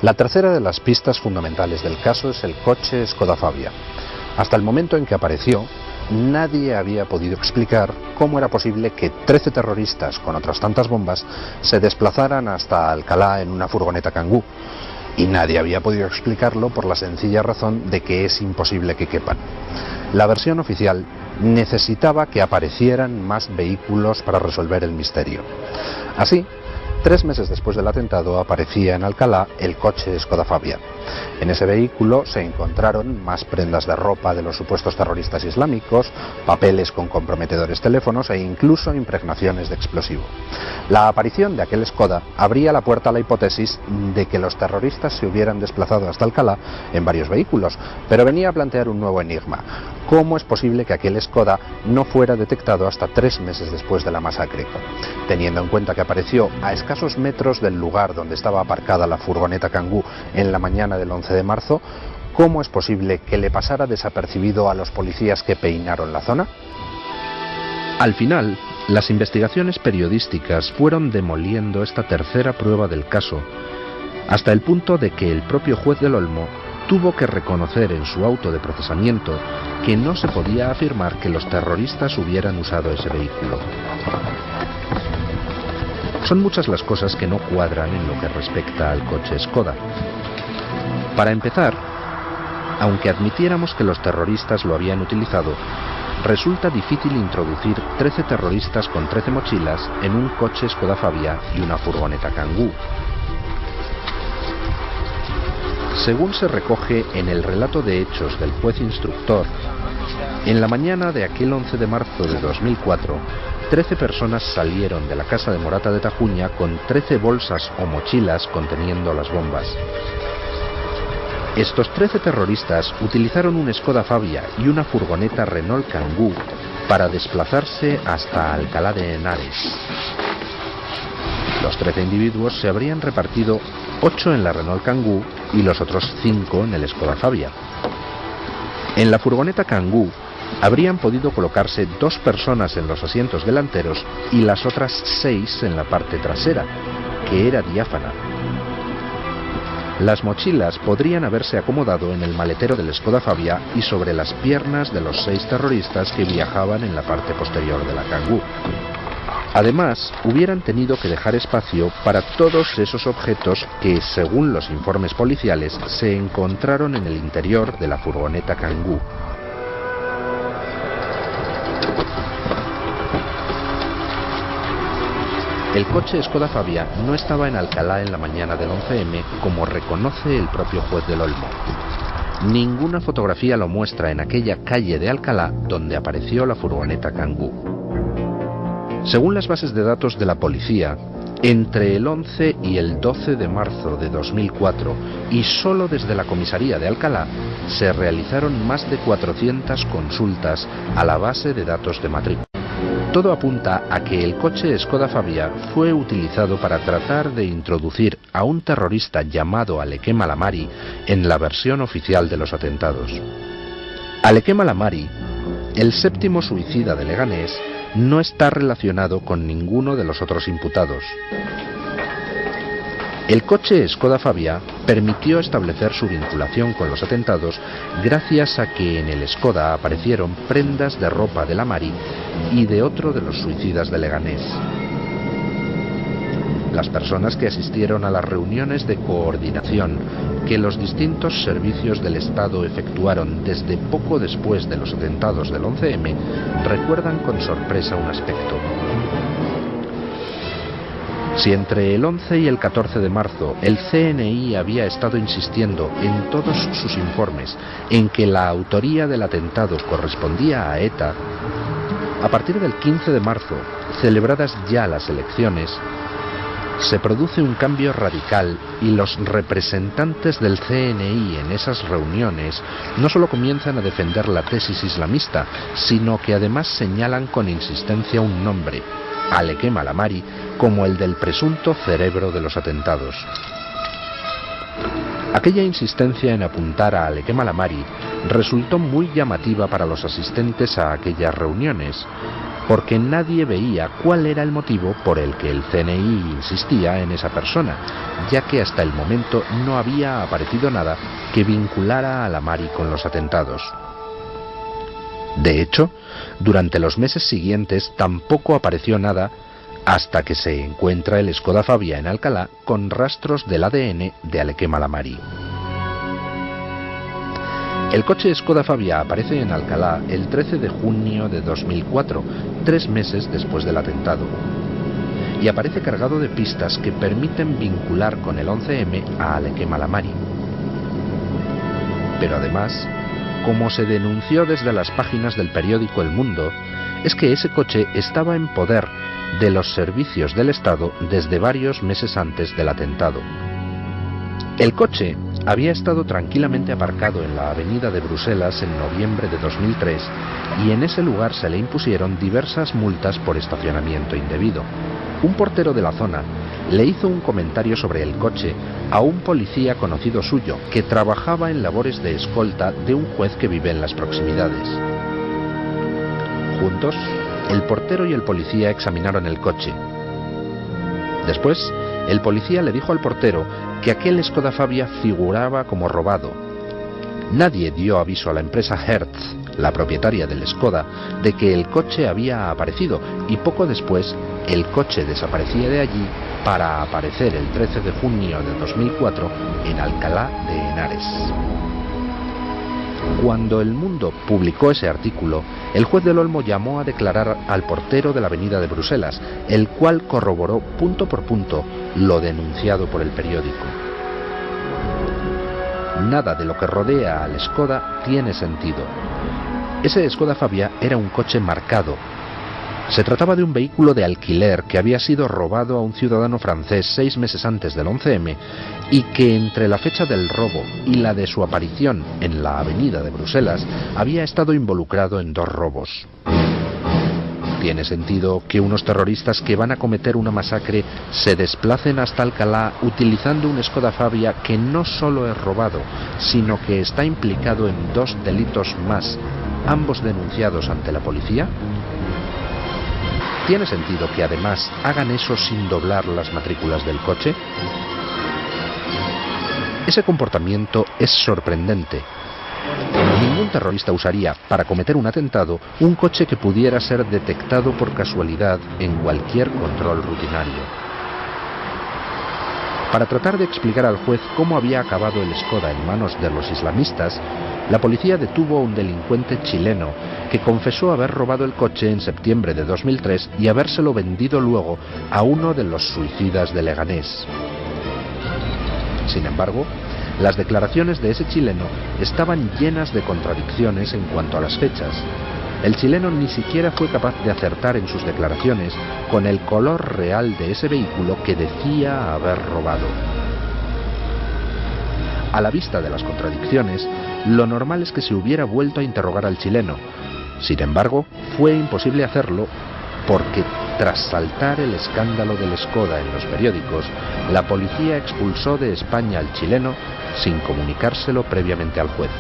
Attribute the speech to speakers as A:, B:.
A: La tercera de las pistas fundamentales del caso es el coche Skoda Fabia. Hasta el momento en que apareció, nadie había podido explicar cómo era posible que 13 terroristas con otras tantas bombas se desplazaran hasta Alcalá en una furgoneta Kangoo. Y nadie había podido explicarlo por la sencilla razón de que es imposible que quepan. La versión oficial necesitaba que aparecieran más vehículos para resolver el misterio. Así, 3 meses después del atentado aparecía en Alcalá el coche Skoda Fabia. En ese vehículo se encontraron más prendas de ropa de los supuestos terroristas islámicos, papeles con comprometedores teléfonos e incluso impregnaciones de explosivo. La aparición de aquel Skoda abría la puerta a la hipótesis de que los terroristas se hubieran desplazado hasta Alcalá en varios vehículos, pero venía a plantear un nuevo enigma. ¿Cómo es posible que aquel Skoda no fuera detectado hasta 3 meses después de la masacre? Teniendo en cuenta que apareció a escasos metros del lugar donde estaba aparcada la furgoneta Kangoo en la mañana del 11 de marzo, ¿cómo es posible que le pasara desapercibido a los policías que peinaron la zona?
B: Al final, las investigaciones periodísticas fueron demoliendo esta tercera prueba del caso, hasta el punto de que el propio juez del Olmo tuvo que reconocer en su auto de procesamiento que no se podía afirmar que los terroristas hubieran usado ese vehículo. Son muchas las cosas que no cuadran en lo que respecta al coche Skoda. Para empezar, aunque admitiéramos que los terroristas lo habían utilizado, resulta difícil introducir 13 terroristas con 13 mochilas en un coche Skoda Fabia y una furgoneta Kangoo. Según se recoge en el relato de hechos del juez instructor, en la mañana de aquel 11 de marzo de 2004, 13 personas salieron de la casa de Morata de Tajuña con 13 bolsas o mochilas conteniendo las bombas. Estos 13 terroristas utilizaron un Skoda Fabia y una furgoneta Renault Kangoo para desplazarse hasta Alcalá de Henares. Los 13 individuos se habrían repartido 8 en la Renault Kangoo y los otros 5 en el Skoda Fabia. En la furgoneta Kangoo habrían podido colocarse 2 personas en los asientos delanteros y las otras 6 en la parte trasera, que era diáfana. Las mochilas podrían haberse acomodado en el maletero del Skoda Fabia y sobre las piernas de los 6 terroristas que viajaban en la parte posterior de la Kangoo. Además, hubieran tenido que dejar espacio para todos esos objetos que, según los informes policiales, se encontraron en el interior de la furgoneta Kangoo. El coche Skoda Fabia no estaba en Alcalá en la mañana del 11M, como reconoce el propio juez del Olmo. Ninguna fotografía lo muestra en aquella calle de Alcalá donde apareció la furgoneta Kangoo. Según las bases de datos de la policía, entre el 11 y el 12 de marzo de 2004, y solo desde la comisaría de Alcalá, se realizaron más de 400 consultas a la base de datos de matrícula. Todo apunta a que el coche Skoda Fabia fue utilizado para tratar de introducir a un terrorista llamado Alequem Alamari en la versión oficial de los atentados. Alequem Alamari, el séptimo suicida de Leganés, no está relacionado con ninguno de los otros imputados. El coche Skoda Fabia permitió establecer su vinculación con los atentados gracias a que en el Skoda aparecieron prendas de ropa del Alamari y de otro de los suicidas de Leganés. Las personas que asistieron a las reuniones de coordinación que los distintos servicios del Estado efectuaron desde poco después de los atentados del 11M recuerdan con sorpresa un aspecto. Si entre el 11 y el 14 de marzo el CNI había estado insistiendo en todos sus informes en que la autoría del atentado correspondía a ETA, a partir del 15 de marzo, celebradas ya las elecciones, se produce un cambio radical y los representantes del CNI en esas reuniones no solo comienzan a defender la tesis islamista, sino que además señalan con insistencia un nombre, Alequem Alamari, como el del presunto cerebro de los atentados. Aquella insistencia en apuntar a Alequem Alamari resultó muy llamativa para los asistentes a aquellas reuniones, porque nadie veía cuál era el motivo por el que el CNI insistía en esa persona, ya que hasta el momento no había aparecido nada que vinculara a la Mari con los atentados. De hecho, durante los meses siguientes tampoco apareció nada hasta que se encuentra el Skoda Fabia en Alcalá con rastros del ADN de Alequem Al Amari. El coche Skoda Fabia aparece en Alcalá el 13 de junio de 2004, 3 meses después del atentado, y aparece cargado de pistas que permiten vincular con el 11M a Alequem Al Amari. Pero además, como se denunció desde las páginas del periódico El Mundo, es que ese coche estaba en poder de los servicios del Estado desde varios meses antes del atentado. El coche había estado tranquilamente aparcado en la avenida de Bruselas en noviembre de 2003 y en ese lugar se le impusieron diversas multas por estacionamiento indebido. Un portero de la zona le hizo un comentario sobre el coche a un policía conocido suyo que trabajaba en labores de escolta de un juez que vive en las proximidades. Juntos, el portero y el policía examinaron el coche. Después, el policía le dijo al portero que aquel Skoda Fabia figuraba como robado. Nadie dio aviso a la empresa Hertz, la propietaria del Skoda, de que el coche había aparecido, y poco después el coche desaparecía de allí para aparecer el 13 de junio de 2004 en Alcalá de Henares. Cuando El Mundo publicó ese artículo, el juez del Olmo llamó a declarar al portero de la avenida de Bruselas, el cual corroboró punto por punto lo denunciado por el periódico. Nada de lo que rodea al Skoda tiene sentido. Ese Skoda Fabia era un coche marcado. Se trataba de un vehículo de alquiler que había sido robado a un ciudadano francés 6 meses antes del 11M y que entre la fecha del robo y la de su aparición en la avenida de Bruselas había estado involucrado en 2 robos. ¿Tiene sentido que unos terroristas que van a cometer una masacre se desplacen hasta Alcalá utilizando un Skoda Fabia que no solo es robado, sino que está implicado en 2 delitos más, ambos denunciados ante la policía? ¿Tiene sentido que además hagan eso sin doblar las matrículas del coche? Ese comportamiento es sorprendente. Ningún terrorista usaría, para cometer un atentado, un coche que pudiera ser detectado por casualidad en cualquier control rutinario. Para tratar de explicar al juez cómo había acabado el Skoda en manos de los islamistas, la policía detuvo a un delincuente chileno que confesó haber robado el coche en septiembre de 2003 y habérselo vendido luego a uno de los suicidas de Leganés. Sin embargo, las declaraciones de ese chileno estaban llenas de contradicciones en cuanto a las fechas. El chileno ni siquiera fue capaz de acertar en sus declaraciones con el color real de ese vehículo que decía haber robado. A la vista de las contradicciones, lo normal es que se hubiera vuelto a interrogar al chileno. Sin embargo, fue imposible hacerlo porque, tras saltar el escándalo del Skoda en los periódicos, la policía expulsó de España al chileno sin comunicárselo previamente al juez.